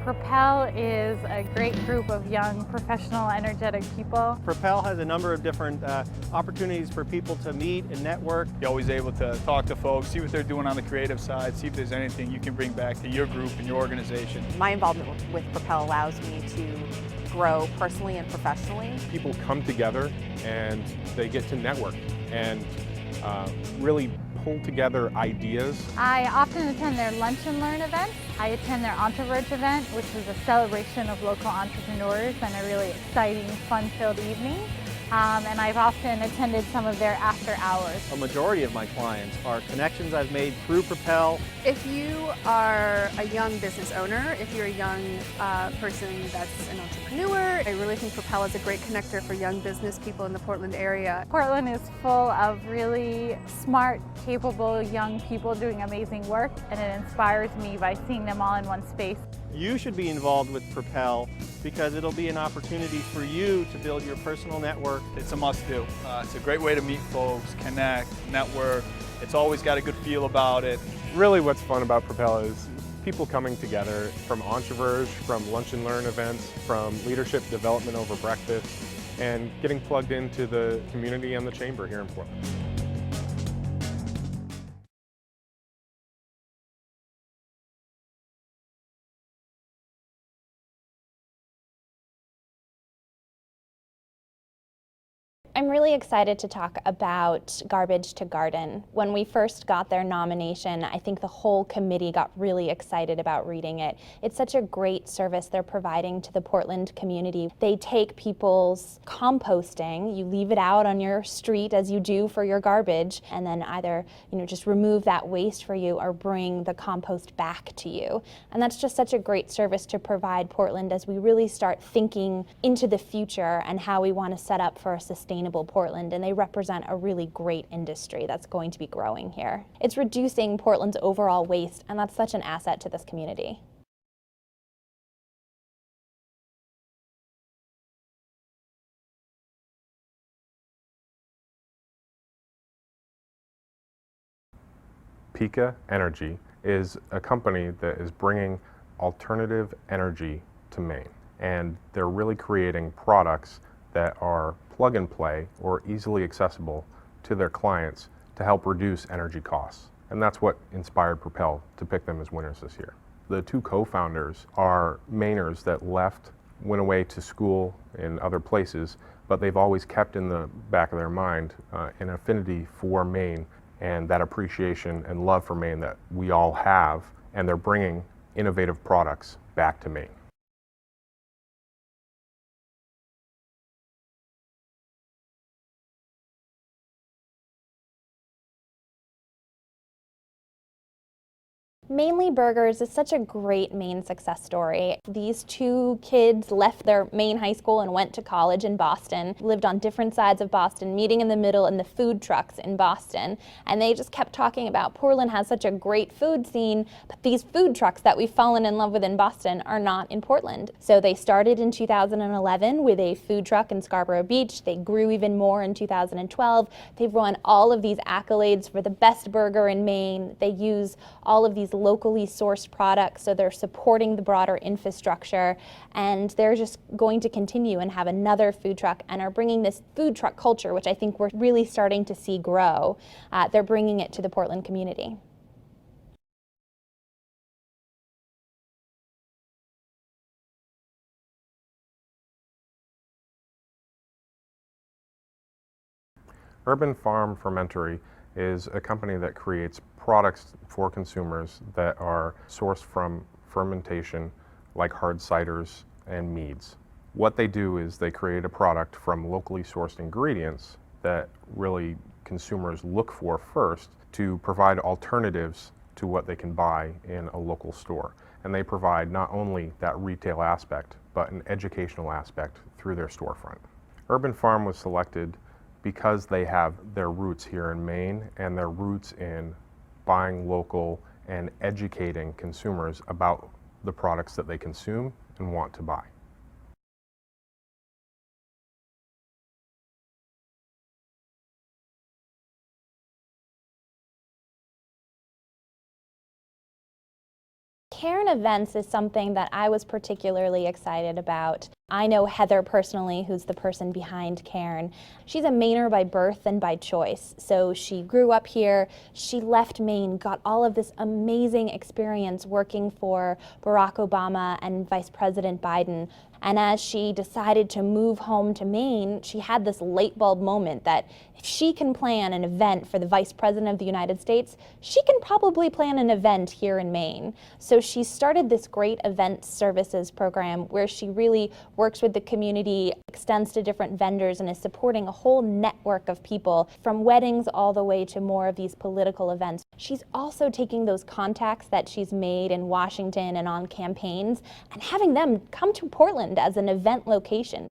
PROPEL is a great group of young, professional, energetic people. PROPEL has a number of different opportunities for people to meet and network. You're always able to talk to folks, see what they're doing on the creative side, see if there's anything you can bring back to your group and your organization. My involvement with PROPEL allows me to grow personally and professionally. People come together and they get to network and really pull together ideas. I often attend their Lunch and Learn events. I attend their Entreverge event, which is a celebration of local entrepreneurs and a really exciting, fun-filled evening. And I've often attended some of their after hours. A majority of my clients are connections I've made through PROPEL. If you are a young business owner, if you're a young person that's an entrepreneur, I really think PROPEL is a great connector for young business people in the Portland area. Portland is full of really smart, capable young people doing amazing work, and it inspires me by seeing them all in one space. You should be involved with PROPEL because it'll be an opportunity for you to build your personal network. It's a must-do. It's a great way to meet folks, connect, network. It's always got a good feel about it. Really what's fun about PROPEL is people coming together from Entreverge, from Lunch and Learn events, from leadership development over breakfast, and getting plugged into the community and the chamber here in Portland. I'm really excited to talk about Garbage to Garden. When we first got their nomination, I think the whole committee got really excited about reading it. It's such a great service they're providing to the Portland community. They take people's composting, you leave it out on your street as you do for your garbage, and then either just remove that waste for you or bring the compost back to you. And that's just such a great service to provide Portland as we really start thinking into the future and how we want to set up for a sustainable Portland, and they represent a really great industry that's going to be growing here. It's reducing Portland's overall waste, and that's such an asset to this community. Pika Energy is a company that is bringing alternative energy to Maine, and they're really creating products that are plug and play or easily accessible to their clients to help reduce energy costs. And that's what inspired PROPEL to pick them as winners this year. The two co-founders are Mainers that went away to school in other places, but they've always kept in the back of their mind an affinity for Maine and that appreciation and love for Maine that we all have, and they're bringing innovative products back to Maine. Mainly Burgers is such a great Maine success story. These two kids left their Maine high school and went to college in Boston, lived on different sides of Boston, meeting in the middle in the food trucks in Boston. And they just kept talking about Portland has such a great food scene, but these food trucks that we've fallen in love with in Boston are not in Portland. So they started in 2011 with a food truck in Scarborough Beach. They grew even more in 2012. They've won all of these accolades for the best burger in Maine. They use all of these locally sourced products, so they're supporting the broader infrastructure, and they're just going to continue and have another food truck and are bringing this food truck culture, which I think we're really starting to see grow. They're bringing it to the Portland community. Urban Farm Fermentory is a company that creates products for consumers that are sourced from fermentation, like hard ciders and meads. What they do is they create a product from locally sourced ingredients that really consumers look for first to provide alternatives to what they can buy in a local store. And they provide not only that retail aspect, but an educational aspect through their storefront. Urban Farm was selected because they have their roots here in Maine and their roots in buying local and educating consumers about the products that they consume and want to buy. Cairn Events is something that I was particularly excited about. I know Heather personally, who's the person behind Cairn. She's a Mainer by birth and by choice. So she grew up here, she left Maine, got all of this amazing experience working for Barack Obama and Vice President Biden. And as she decided to move home to Maine, she had this light bulb moment that if she can plan an event for the Vice President of the United States, she can probably plan an event here in Maine. So she started this great event services program where she really works with the community, extends to different vendors, and is supporting a whole network of people from weddings all the way to more of these political events. She's also taking those contacts that she's made in Washington and on campaigns and having them come to Portland as an event location.